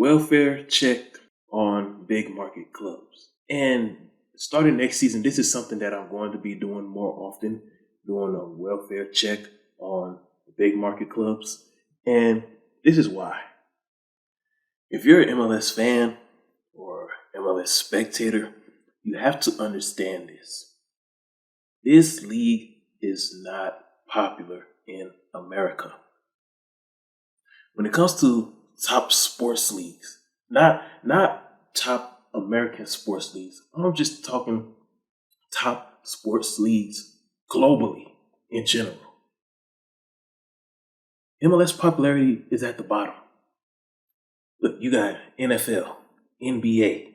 welfare check on big market clubs. And starting next season, this is something that I'm going to be doing more often, doing a welfare check on big market clubs. And this is why. If you're an MLS fan or MLS spectator, you have to understand this. This league is not popular in America. When it comes to top sports leagues, not top American sports leagues, I'm just talking top sports leagues globally in general. MLS popularity is at the bottom. Look, you got NFL, NBA,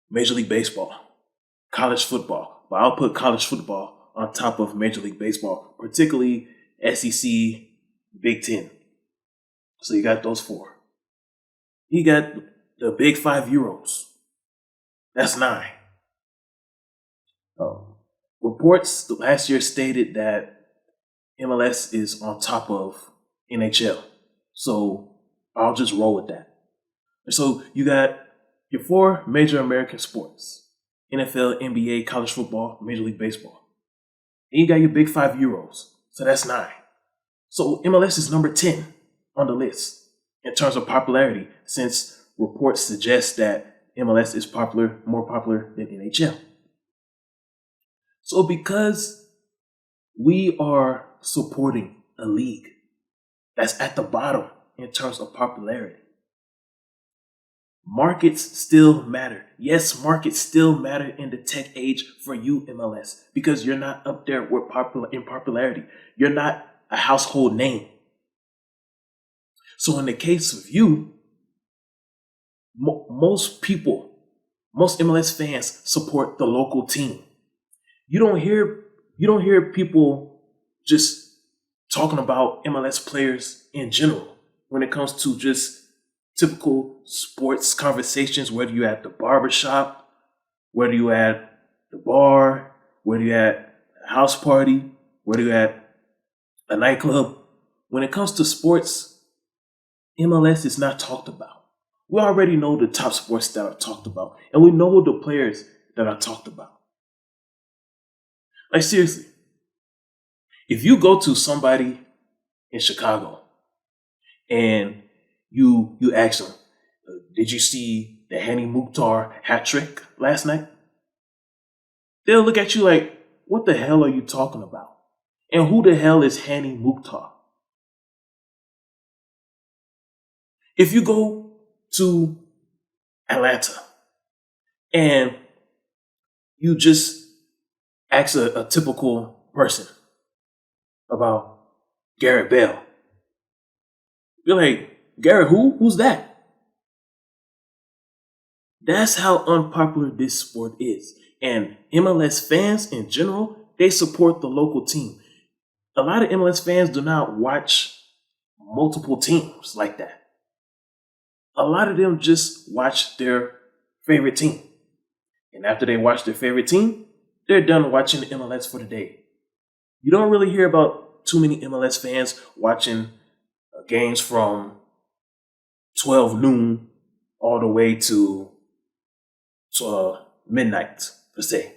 Major League Baseball, college football. But I'll put college football on top of Major League Baseball, particularly SEC, Big Ten. So you got those four. You got the Big 5 Euros. That's 9. Reports last year stated that MLS is on top of NHL. So I'll just roll with that. So you got your 4 major American sports: NFL, NBA, college football, Major League Baseball. And you got your Big 5 Euros. So that's 9. So MLS is number 10 on the list in terms of popularity, since reports suggest that MLS is more popular than NHL. So because we are supporting a league that's at the bottom in terms of popularity, markets still matter. Yes, markets still matter in the tech age for you, MLS, because you're not up there with in popularity. You're not a household name. So in the case of you, most MLS fans support the local team. You don't hear people just talking about MLS players in general when it comes to just typical sports conversations, whether you're at the barbershop, whether you're at the bar, whether you're at a house party, whether you're at a nightclub. When it comes to sports, MLS is not talked about. We already know the top sports that are talked about, and we know the players that are talked about. Like, seriously, if you go to somebody in Chicago and you ask them, did you see the Hani Mukhtar hat trick last night? They'll look at you like, what the hell are you talking about? And who the hell is Hani Mukhtar? If you go to Atlanta and you just ask a typical person about Garrett Bale, you're like, Garrett who? Who's that? That's how unpopular this sport is. And MLS fans in general, they support the local team. A lot of MLS fans do not watch multiple teams like that. A lot of them just watch their favorite team. And after they watch their favorite team, they're done watching the MLS for the day. You don't really hear about too many MLS fans watching games from 12 noon all the way to midnight, per se.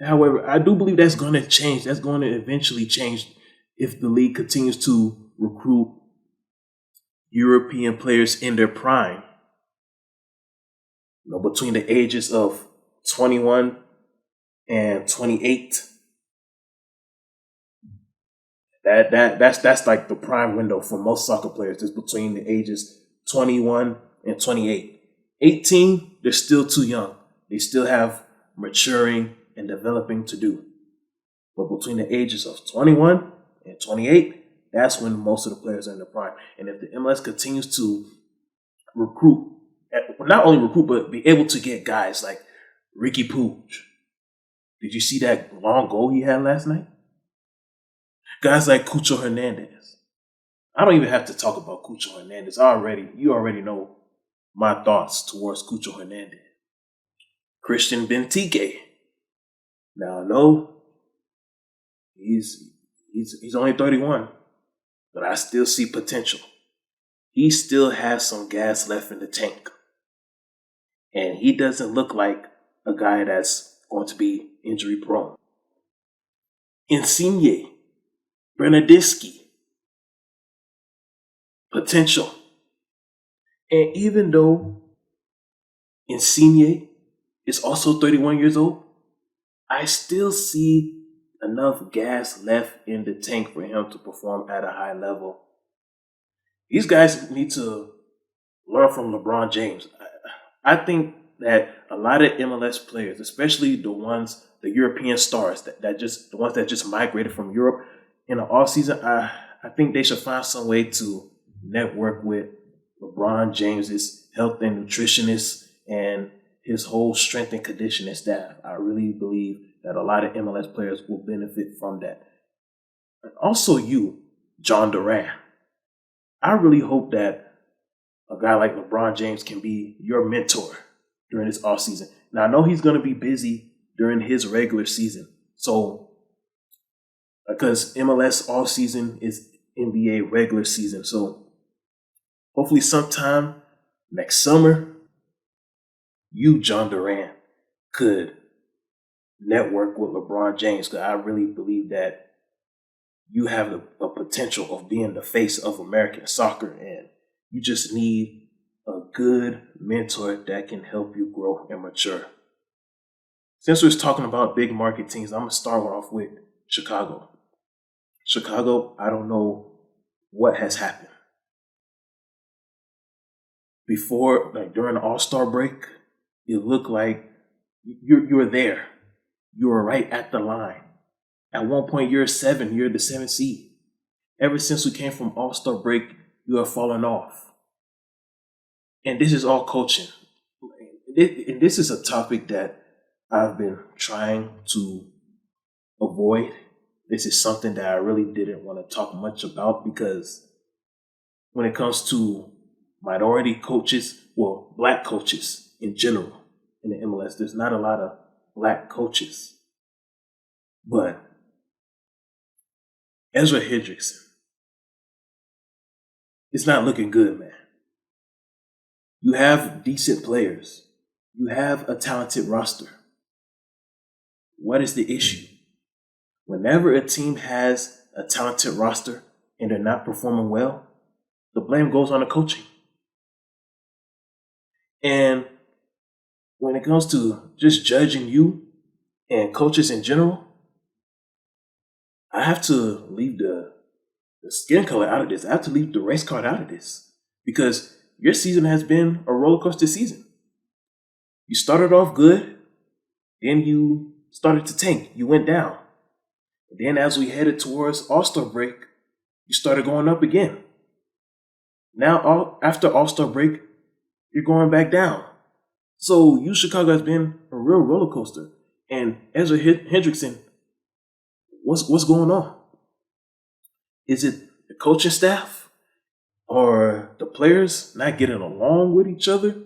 However, I do believe that's going to change. That's going to eventually change if the league continues to recruit European players in their prime. Between the ages of 21 and 28. That's like the prime window for most soccer players. Is between the ages 21 and 28. 18, they're still too young. They still have maturing and developing to do. But between the ages of 21 and 28, that's when most of the players are in the prime. And if the MLS continues to recruit, not only recruit, but be able to get guys like Ricky Puig. Did you see that long goal he had last night? Guys like Cucho Hernandez. I don't even have to talk about Cucho Hernandez. You already know my thoughts towards Cucho Hernandez. Christian Benteke. Now, no, he's only 31, but I still see potential. He still has some gas left in the tank. And he doesn't look like a guy that's going to be injury prone. Insigne, Bernardeschi, potential. And even though Insigne is also 31 years old, I still see enough gas left in the tank for him to perform at a high level. These guys need to learn from LeBron James. I think that a lot of MLS players, especially the European stars, the ones that just migrated from Europe in the off season, I think they should find some way to network with LeBron James's health and nutritionist and his whole strength and conditioning staff. I really believe that a lot of MLS players will benefit from that. And also you, John Durant. I really hope that a guy like LeBron James can be your mentor during this offseason. Now, I know he's going to be busy during his regular season. So, because MLS offseason is NBA regular season. So, hopefully sometime next summer, you, John Durant, could network with LeBron James. Because I really believe that you have a potential of being the face of American soccer, and you just need a good mentor that can help you grow and mature. Since we're talking about big market teams, I'm going to start off with Chicago. Chicago, I don't know what has happened. Before, during the All-Star break, it looked like you were there. You were right at the line. At one point, you're the 7th seed. Ever since we came from All-Star break, you have fallen off. And this is all coaching. And this is a topic that I've been trying to avoid. This is something that I really didn't want to talk much about because when it comes to minority coaches, well, black coaches in general in the MLS, there's not a lot of black coaches. But Ezra Hendrickson, it's not looking good, man. You have decent players. You have a talented roster. What is the issue? Whenever a team has a talented roster and they're not performing well, the blame goes on the coaching. And when it comes to just judging you and coaches in general, I have to leave the skin color out of this. I have to leave the race card out of this because your season has been a roller coaster season. You started off good, then you started to tank. You went down. And then as we headed towards All-Star break, you started going up again. Now, after All-Star break, you're going back down. So you, Chicago, has been a real roller coaster. And Ezra Hendrickson, what's going on? Is it the coaching staff or the players not getting along with each other?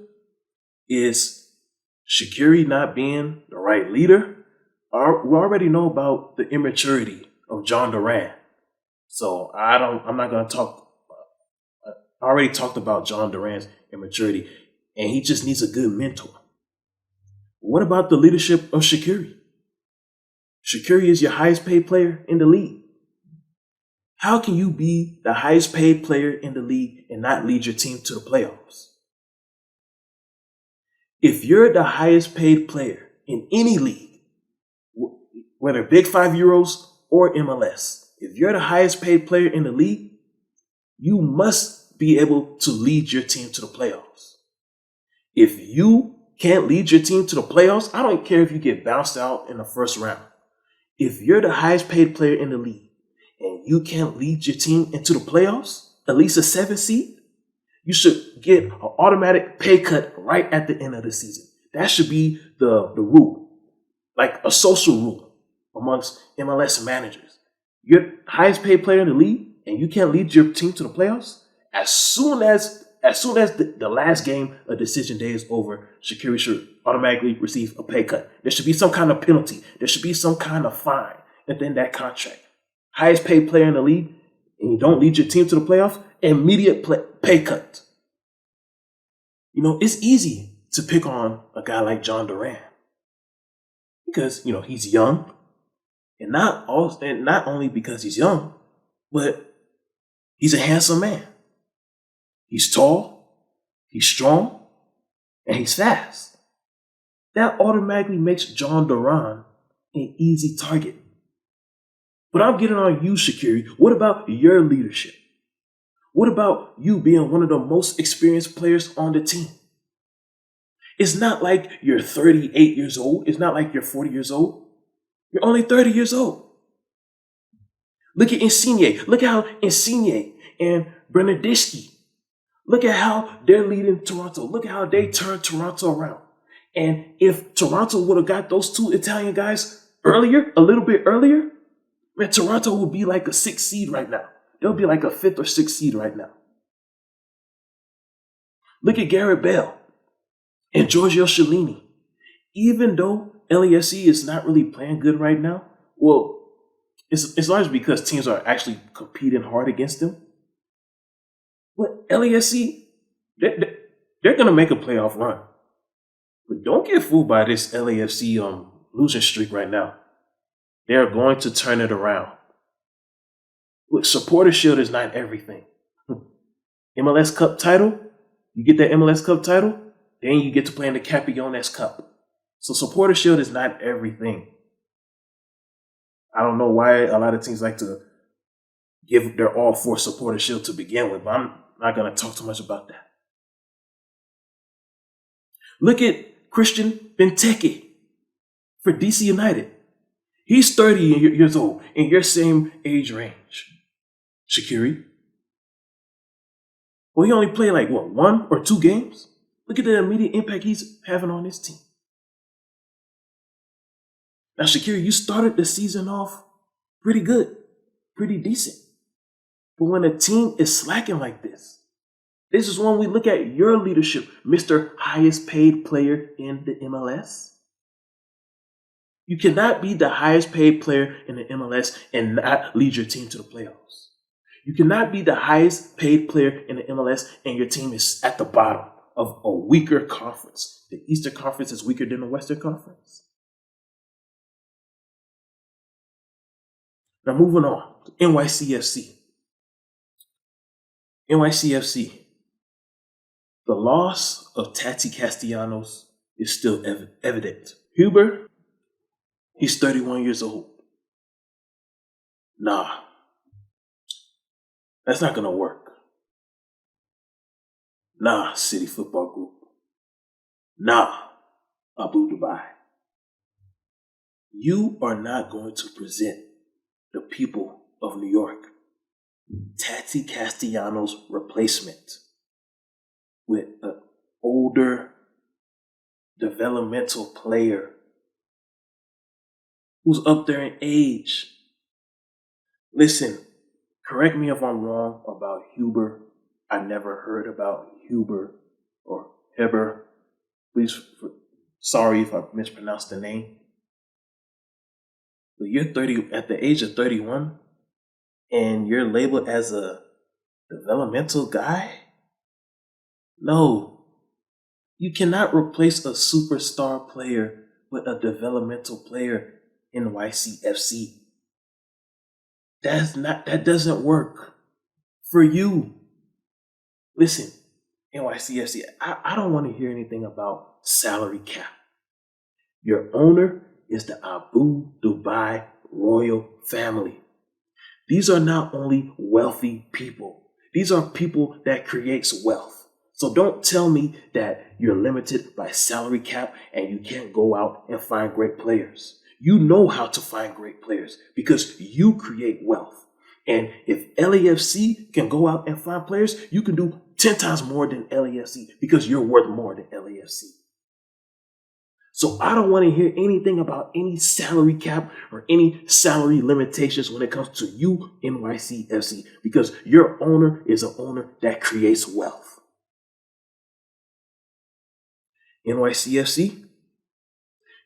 Is Shakira not being the right leader? We already know about the immaturity of John Durant. So I'm not going to talk. I already talked about John Durant's immaturity, and he just needs a good mentor. What about the leadership of Shakira? Shakira is your highest paid player in the league. How can you be the highest paid player in the league and not lead your team to the playoffs? If you're the highest paid player in any league, whether Big 5 Euros or MLS, if you're the highest paid player in the league, you must be able to lead your team to the playoffs. If you can't lead your team to the playoffs, I don't care if you get bounced out in the first round. If you're the highest paid player in the league and you can't lead your team into the playoffs, at least a 7th seed, you should get an automatic pay cut right at the end of the season. That should be the rule, like a social rule amongst MLS managers. You're the highest paid player in the league and you can't lead your team to the playoffs, as soon as the last game of decision day is over, Shakira should automatically receive a pay cut. There should be some kind of penalty. There should be some kind of fine within that contract. Highest paid player in the league, and you don't lead your team to the playoffs, immediate pay cut. You know, it's easy to pick on a guy like John Duran because, you know, he's young, and not only because he's young, but he's a handsome man. He's tall, he's strong, and he's fast. That automatically makes John Duran an easy target. But I'm getting on you, Shakira. What about your leadership? What about you being one of the most experienced players on the team? It's not like you're 38 years old. It's not like you're 40 years old. You're only 30 years old. Look at Insigne. Look at how Insigne and Bernardeschi, look at how they're leading Toronto. Look at how they turned Toronto around. And if Toronto would have got those two Italian guys earlier, a little bit earlier, man, Toronto would be like a 6th seed right now. They'll be like a 5th or 6th seed right now. Look at Gareth Bale and Giorgio Celini. Even though LAFC is not really playing good right now, well, it's largely because teams are actually competing hard against them. But LAFC, they're going to make a playoff run. But don't get fooled by this LAFC losing streak right now. They're going to turn it around. Look, Supporter Shield is not everything. MLS Cup title, you get that MLS Cup title, then you get to play in the Campeones Cup. So Supporter Shield is not everything. I don't know why a lot of teams like to give their all for Supporter Shield to begin with, but I'm not going to talk too much about that. Look at Christian Benteke for DC United. He's 30 years old, in your same age range. Shakira. Well, he only played like, 1 or 2 games? Look at the immediate impact he's having on his team. Now, Shakira, you started the season off pretty good, pretty decent. But when a team is slacking like this is when we look at your leadership, Mr. Highest paid player in the MLS. You cannot be the highest paid player in the MLS and not lead your team to the playoffs. You cannot be the highest paid player in the MLS and your team is at the bottom of a weaker conference. The Eastern Conference is weaker than the Western Conference. Now moving on to NYCFC. NYCFC. The loss of Tati Castellanos is still evident. Huber, he's 31 years old. Nah, that's not going to work. Nah, City Football Group. Nah, Abu Dhabi. You are not going to present the people of New York Tati Castellanos' replacement with an older developmental player who's up there in age. Listen, correct me if I'm wrong about Huber. I never heard about Huber or Heber. Please, sorry if I mispronounced the name. But you're 30 at the age of 31, and you're labeled as a developmental guy? No, you cannot replace a superstar player with a developmental player in NYCFC. That doesn't work for you. Listen, NYCFC, I don't want to hear anything about salary cap. Your owner is the Abu Dhabi royal family. These are not only wealthy people. These are people that creates wealth. So don't tell me that you're limited by salary cap and you can't go out and find great players. You know how to find great players because you create wealth. And if LAFC can go out and find players, you can do 10 times more than LAFC because you're worth more than LAFC. So I don't want to hear anything about any salary cap or any salary limitations when it comes to you, NYCFC, because your owner is an owner that creates wealth. NYCFC,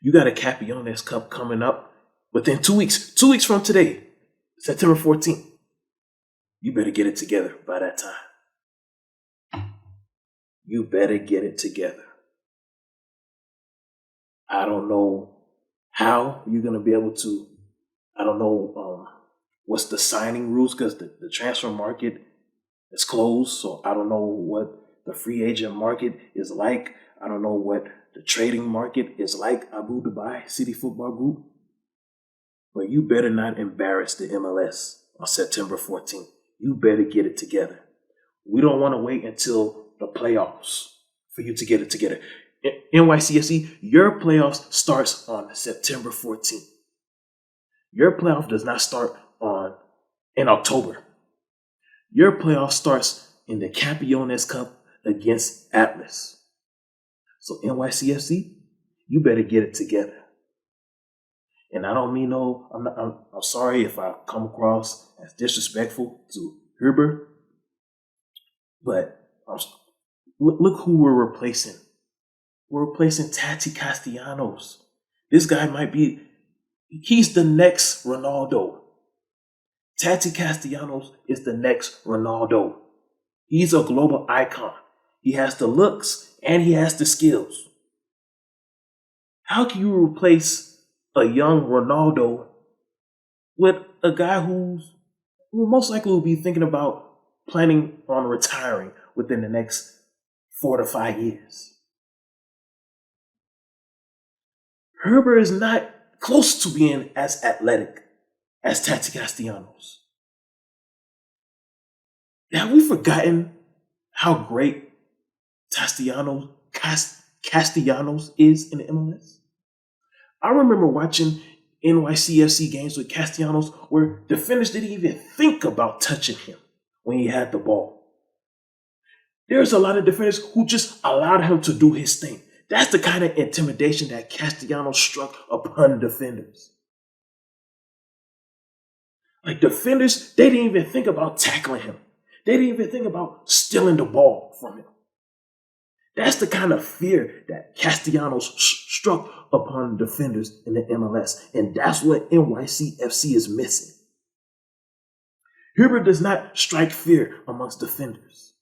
you got a Campeones Cup coming up within 2 weeks. 2 weeks from today, September 14th. You better get it together by that time. You better get it together. I don't know how you're going to be able to. I don't know what's the signing rules because the transfer market is closed. So I don't know what the free agent market is like. I don't know what the trading market is like, Abu Dhabi City Football Group. But you better not embarrass the MLS on September 14th. You better get it together. We don't want to wait until the playoffs for you to get it together. NYCFC, your playoffs starts on September 14th. Your playoff does not start in October. Your playoff starts in the Campeones Cup against Atlas. So NYCFC, you better get it together. And I don't mean I'm sorry if I come across as disrespectful to Herbert, but look who we're replacing. We're replacing Tati Castellanos. This guy he's the next Ronaldo. Tati Castellanos is the next Ronaldo. He's a global icon. He has the looks and he has the skills. How can you replace a young Ronaldo with a guy who most likely will be thinking about planning on retiring within the next 4 to 5 years? Herbert is not close to being as athletic as Tati Castellanos. Have we forgotten how great Castellanos is in the MLS? I remember watching NYCFC games with Castellanos where defenders didn't even think about touching him when he had the ball. There's a lot of defenders who just allowed him to do his thing. That's the kind of intimidation that Castellanos struck upon defenders. Like defenders, they didn't even think about tackling him. They didn't even think about stealing the ball from him. That's the kind of fear that Castellanos struck upon defenders in the MLS. And that's what NYCFC is missing. Herbert does not strike fear amongst defenders.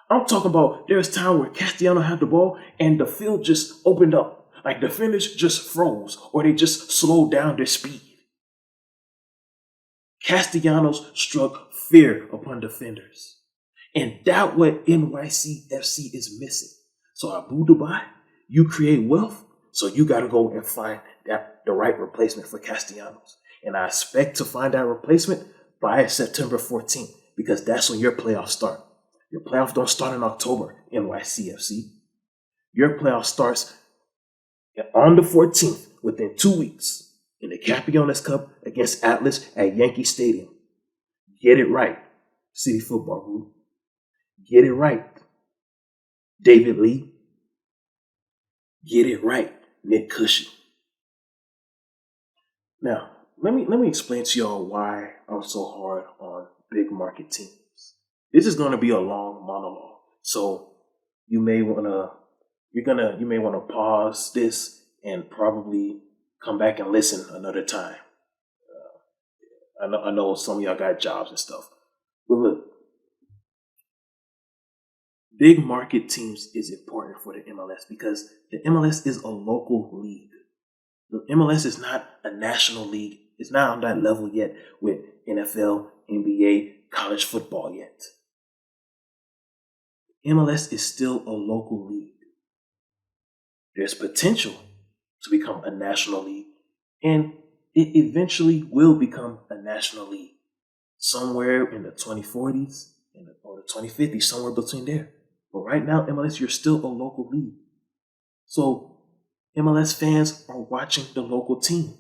I'm talking about there's time where Castellanos had the ball and the field just opened up. Like defenders just froze or they just slowed down their speed. Castellanos struck fear upon defenders. And that's what NYCFC is missing. So Abu Dhabi, you create wealth, so you got to go and find the right replacement for Castellanos. And I expect to find that replacement by September 14th because that's when your playoffs start. Your playoffs don't start in October, NYCFC. Your playoff starts on the 14th, within 2 weeks, in the Campeones Cup against Atlas at Yankee Stadium. Get it right, City Football Group. Get it right, David Lee. Get it right, Nick Cushy. Now, let me explain to y'all why I'm so hard on big market teams. This is going to be a long monologue, so you may want to pause this and probably come back and listen another time. I know some of y'all got jobs and stuff, but look. Big market teams is important for the MLS because the MLS is a local league. The MLS is not a national league. It's not on that level yet with NFL, NBA, college football yet. MLS is still a local league. There's potential to become a national league, and it eventually will become a national league somewhere in the 2040s or the 2050s, somewhere between there. But right now, MLS, you're still a local league. So MLS fans are watching the local team.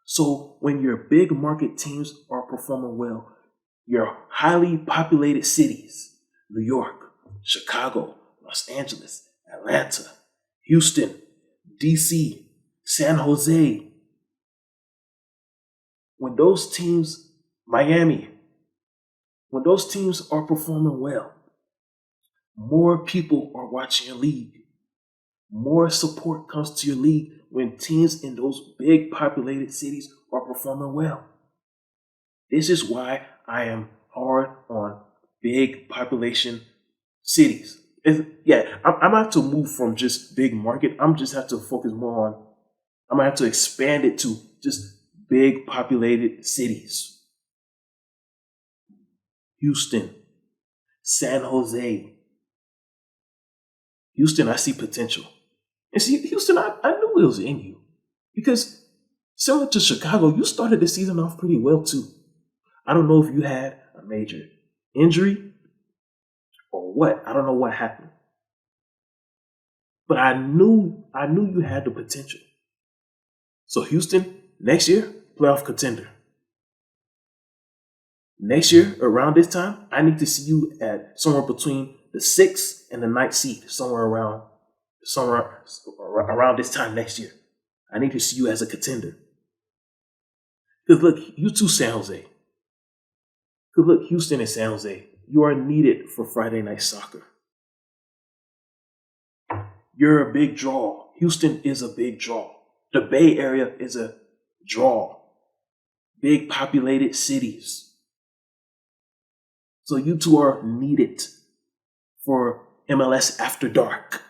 So when your big market teams are performing well, your highly populated cities, New York, Chicago, Los Angeles, Atlanta, Houston, DC, San Jose, when those teams, Miami, when those teams are performing well, more people are watching your league. More support comes to your league when teams in those big populated cities are performing well. This is why I am hard on big population cities. I'm gonna have to move from just big market. I'm just have to focus more on. I'm gonna have to expand it to just big populated cities. Houston, San Jose. Houston, I see potential. And see, Houston, I knew it was in you. Because similar to Chicago, you started the season off pretty well too. I don't know if you had a major injury or what. I don't know what happened. But I knew you had the potential. So Houston, next year, playoff contender. Next year, around this time, I need to see you at somewhere between the 6th and the 9th seed, somewhere around this time next year. I need to see you as a contender. Because look, you too, San Jose. Because look, Houston and San Jose, you are needed for Friday Night Soccer. You're a big draw. Houston is a big draw. The Bay Area is a draw. Big populated cities. So you two are needed for MLS After Dark.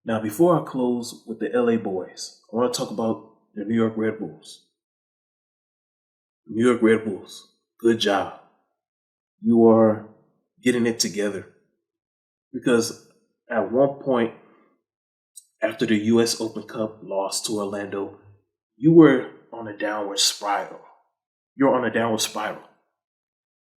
Now, before I close with the LA boys, I want to talk about the New York Red Bulls. New York Red Bulls, good job. You are getting it together. Because at one point, after the US Open Cup loss to Orlando, you were on a downward spiral. You're on a downward spiral.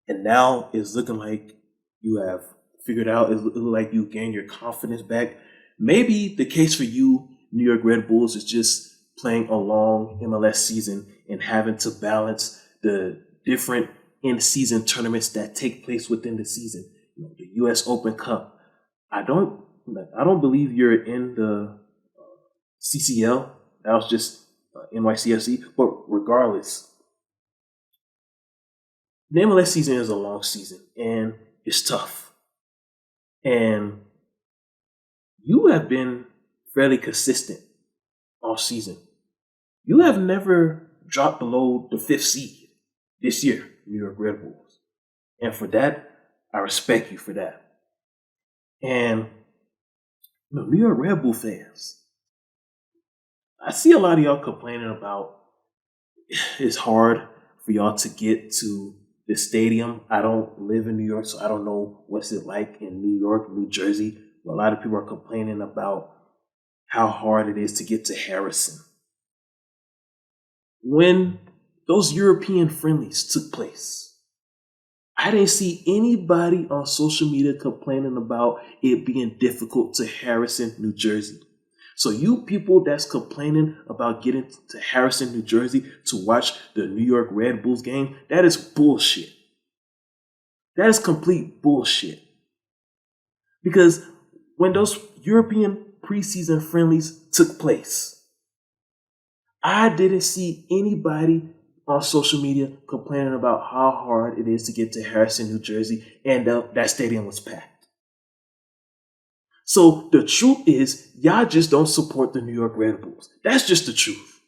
And now it's looking like you have figured out, it's looking like you gained your confidence back. Maybe the case for you, New York Red Bulls, is just playing a long MLS season and having to balance the different in-season tournaments that take place within the season. You know, the US Open Cup. I don't believe you're in the CCL. That was just NYCFC. But regardless, the MLS season is a long season and it's tough. And you have been fairly consistent all season. You have never dropped below the 5th seed this year, New York Red Bulls. And for that, I respect you for that. And New York Red Bull fans, I see a lot of y'all complaining about it's hard for y'all to get to the stadium. I don't live in New York, so I don't know what's it like in New York, New Jersey. A lot of people are complaining about how hard it is to get to Harrison. When those European friendlies took place, I didn't see anybody on social media complaining about it being difficult to Harrison, New Jersey. So you people that's complaining about getting to Harrison, New Jersey to watch the New York Red Bulls game, that is bullshit. That is complete bullshit. Because when those European preseason friendlies took place, I didn't see anybody on social media complaining about how hard it is to get to Harrison, New Jersey, and that stadium was packed. So the truth is, y'all just don't support the New York Red Bulls. That's just the truth.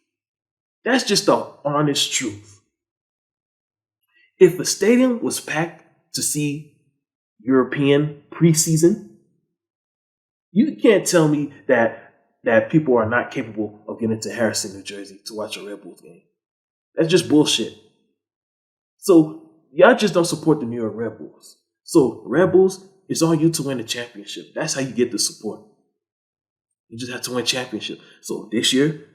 That's just the honest truth. If the stadium was packed to see European preseason, you can't tell me that people are not capable of getting to Harrison, New Jersey to watch a Red Bulls game. That's just bullshit. So y'all just don't support the New York Red Bulls. So Red Bulls, it's on you to win the championship. That's how you get the support. You just have to win championship. So this year,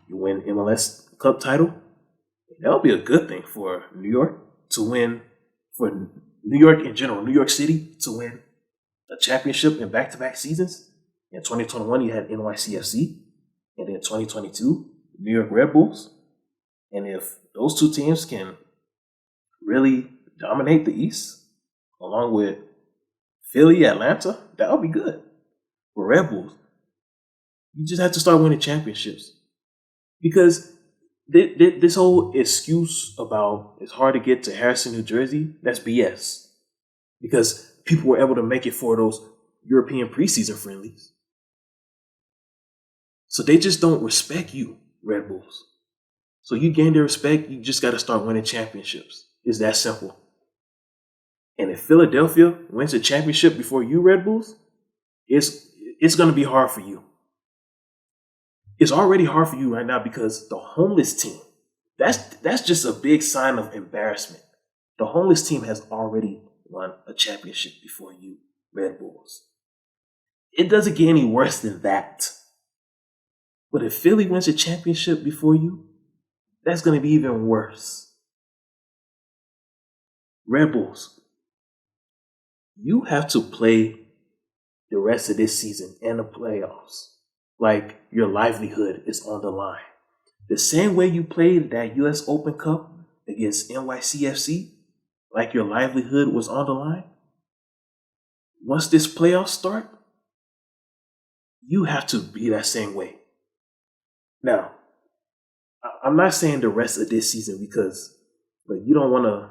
you win MLS Cup title. That'll be a good thing for New York to win, for New York in general, New York City to win a championship in back-to-back seasons. In 2021, you had NYCFC. And in 2022, New York Red Bulls. And if those two teams can really dominate the East, along with Philly, Atlanta, that'll be good for Red Bulls. You just have to start winning championships. Because this whole excuse about it's hard to get to Harrison, New Jersey, that's BS. Because people were able to make it for those European preseason friendlies. So they just don't respect you, Red Bulls. So you gain their respect, you just got to start winning championships. It's that simple. And if Philadelphia wins a championship before you, Red Bulls, it's going to be hard for you. It's already hard for you right now because the homeless team, that's just a big sign of embarrassment. The homeless team has already won a championship before you, Red Bulls. It doesn't get any worse than that. But if Philly wins a championship before you, that's going to be even worse. Red Bulls, you have to play the rest of this season and the playoffs like your livelihood is on the line. The same way you played that US Open Cup against NYCFC, like your livelihood was on the line. Once this playoffs start, you have to be that same way. Now, I'm not saying the rest of this season because you don't want to,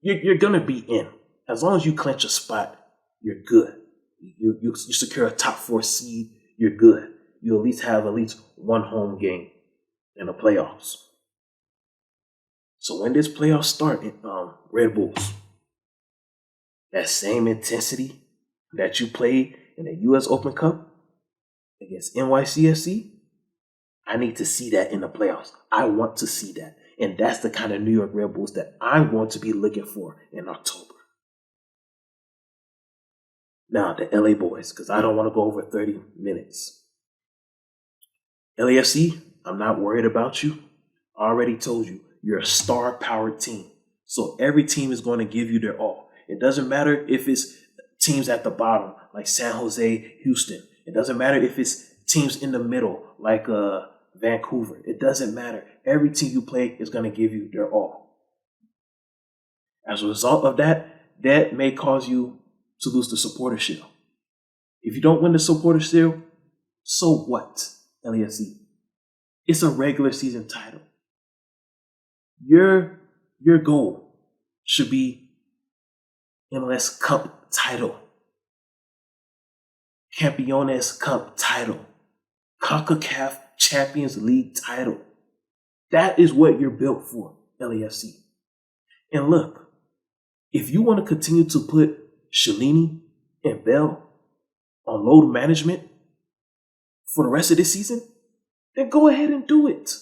you're going to be in. As long as you clinch a spot, you're good. You secure a top 4 seed, you're good. You at least have one home game in the playoffs. So when this playoffs start, Red Bulls, that same intensity that you played in the US Open Cup against NYCFC, I need to see that in the playoffs. I want to see that. And that's the kind of New York Red Bulls that I'm going to be looking for in October. Now, the LA boys, because I don't want to go over 30 minutes. LAFC, I'm not worried about you. I already told you, you're a star-powered team. So every team is going to give you their all. It doesn't matter if it's teams at the bottom, like San Jose, Houston. It doesn't matter if it's teams in the middle, like Vancouver. It doesn't matter. Every team you play is going to give you their all. As a result of that, that may cause you to lose the supporter shield. If you don't win the supporter shield, so what, LAFC? It's a regular season title. Your goal should be MLS Cup title, Campeones Cup title, CONCACAF Champions League title. That is what you're built for, LAFC. And look, if you want to continue to put Celini and Bell on load management for the rest of this season, then go ahead and do it.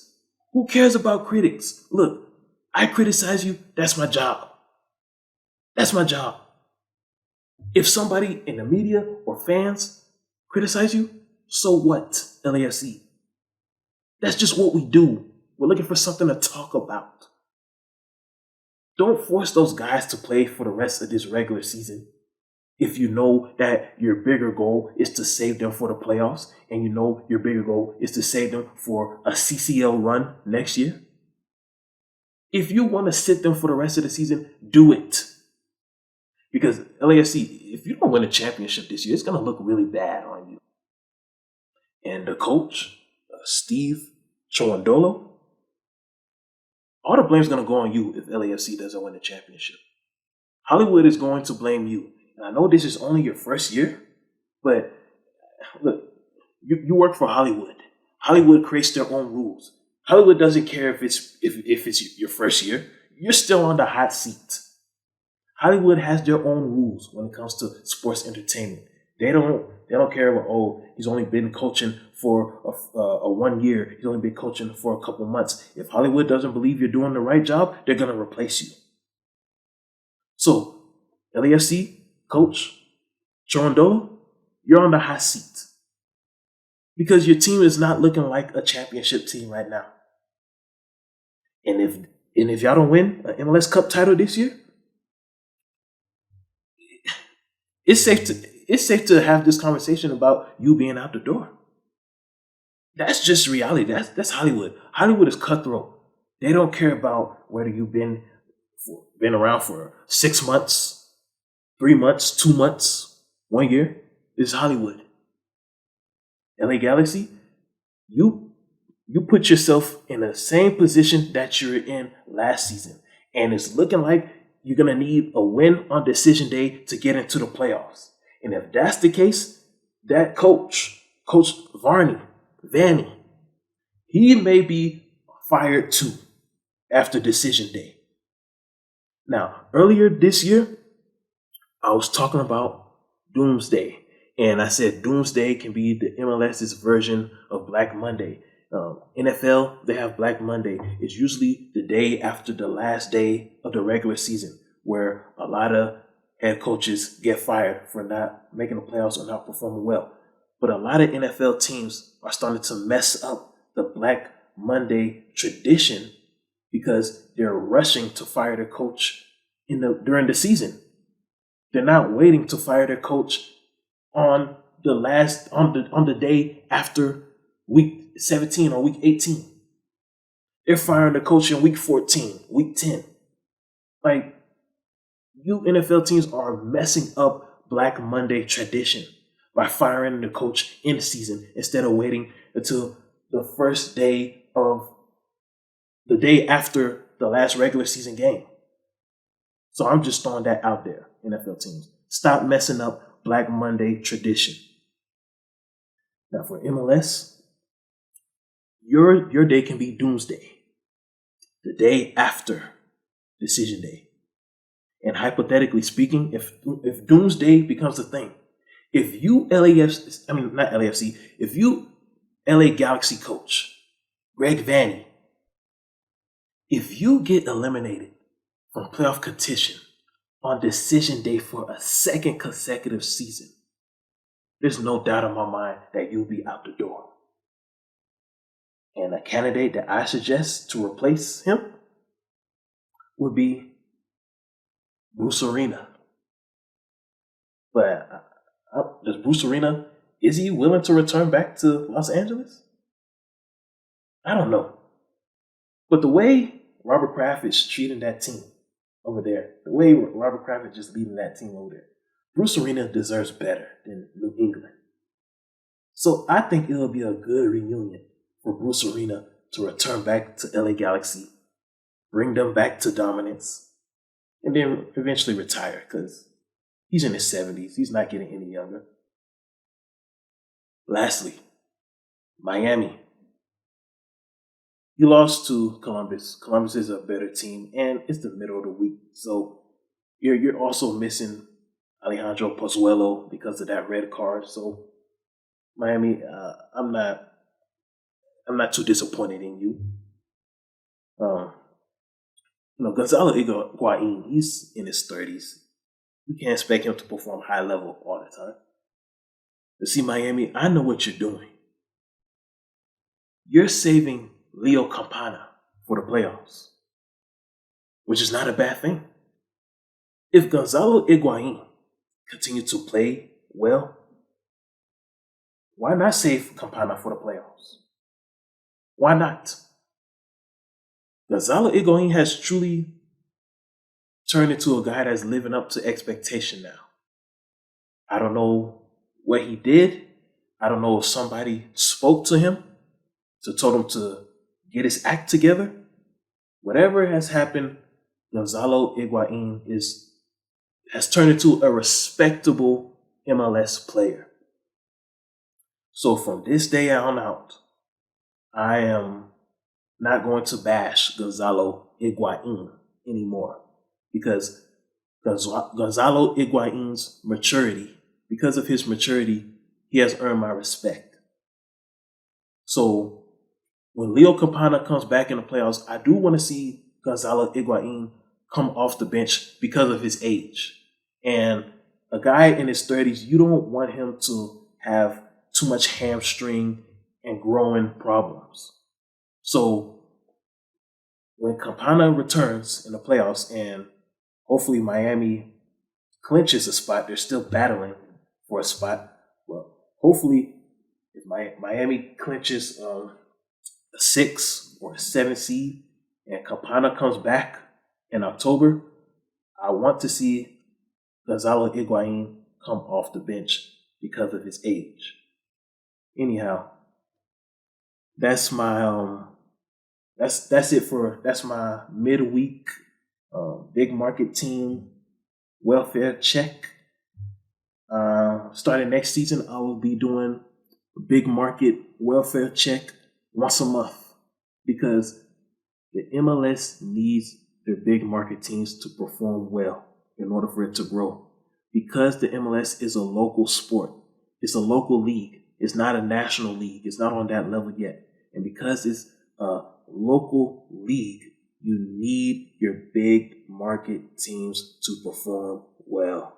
Who cares about critics? Look, I criticize you. That's my job. That's my job. If somebody in the media or fans criticize you, so what, LAFC? That's just what we do. We're looking for something to talk about. Don't force those guys to play for the rest of this regular season if you know that your bigger goal is to save them for the playoffs and you know your bigger goal is to save them for a CCL run next year. If you want to sit them for the rest of the season, do it. Because LAFC, if you don't win a championship this year, it's going to look really bad on you. And the coach, Steve Chowandolo, all the blame is going to go on you if LAFC doesn't win the championship. Hollywood is going to blame you. And I know this is only your first year, but look, you work for Hollywood. Hollywood creates their own rules. Hollywood doesn't care if it's your first year. You're still on the hot seat. Hollywood has their own rules when it comes to sports entertainment. They don't care about, he's only been coaching for a 1 year. He's only been coaching for a couple months. If Hollywood doesn't believe you're doing the right job, they're going to replace you. So, LAFC, Coach Chorondolo, you're on the hot seat. Because your team is not looking like a championship team right now. And if y'all don't win an MLS Cup title this year, it's safe to have this conversation about you being out the door. That's just reality. That's Hollywood. Hollywood is cutthroat. They don't care about whether you've been around for 6 months, 3 months, 2 months, 1 year. This is Hollywood. LA Galaxy, you put yourself in the same position that you were in last season. And it's looking like you're going to need a win on decision day to get into the playoffs. And if that's the case, that Coach Vanny, he may be fired too after decision day. Now, earlier this year, I was talking about Doomsday, and I said Doomsday can be the MLS's version of Black Monday. NFL, they have Black Monday. It's usually the day after the last day of the regular season, where a lot of head coaches get fired for not making the playoffs or not performing well. But a lot of NFL teams are starting to mess up the Black Monday tradition because they're rushing to fire their coach during the season. They're not waiting to fire their coach on the day after week 17 or week 18. They're firing the coach in week 14, week 10. Like, you NFL teams are messing up Black Monday tradition by firing the coach in the season instead of waiting until the first day of the day after the last regular season game. So I'm just throwing that out there, NFL teams. Stop messing up Black Monday tradition. Now for MLS, your day can be Doomsday, the day after Decision Day. And hypothetically speaking, if Doomsday becomes a thing, if you if you LA Galaxy coach Greg Vanney, if you get eliminated from playoff contention on Decision Day for a second consecutive season, there's no doubt in my mind that you'll be out the door. And a candidate that I suggest to replace him would be Bruce Arena. But does Bruce Arena, is he willing to return back to Los Angeles? I don't know. But the way Robert Kraft is treating that team over there, the way Robert Kraft is just leading that team over there, Bruce Arena deserves better than New England. So I think it'll be a good reunion for Bruce Arena to return back to LA Galaxy, bring them back to dominance, and then eventually retire because he's in his 70s. He's not getting any younger. Lastly, Miami. You lost to Columbus. Columbus is a better team, and it's the middle of the week. So you're also missing Alejandro Pozuelo because of that red card. So Miami, I'm not too disappointed in you. Gonzalo Higuain, he's in his 30s. You can't expect him to perform high level all the time. But see, Miami, I know what you're doing. You're saving Leo Campana for the playoffs, which is not a bad thing. If Gonzalo Higuain continues to play well, why not save Campana for the playoffs? Why not? Gonzalo Higuain has truly turned into a guy that's living up to expectation now. I don't know what he did. I don't know if somebody spoke to him told him to get his act together. Whatever has happened, Gonzalo Higuain has turned into a respectable MLS player. So from this day on out, I am not going to bash Gonzalo Higuain anymore because Gonzalo Higuain's maturity, because of his maturity, he has earned my respect. So when Leo Campana comes back in the playoffs, I do want to see Gonzalo Higuain come off the bench because of his age. And a guy in his 30s, you don't want him to have too much hamstring and growing problems. So when Campana returns in the playoffs and hopefully Miami clinches a spot, they're still battling for a spot. Well, hopefully if Miami clinches a 6 or a 7 seed and Campana comes back in October, I want to see Gonzalo Higuain come off the bench because of his age. Anyhow, that's my that's my midweek big market team welfare check. Starting next season, I will be doing a big market welfare check once a month because the MLS needs their big market teams to perform well in order for it to grow. because the MLS is a local sport. It's a local league. It's not a national league. It's not on that level yet. And because it's a local league, you need your big market teams to perform well.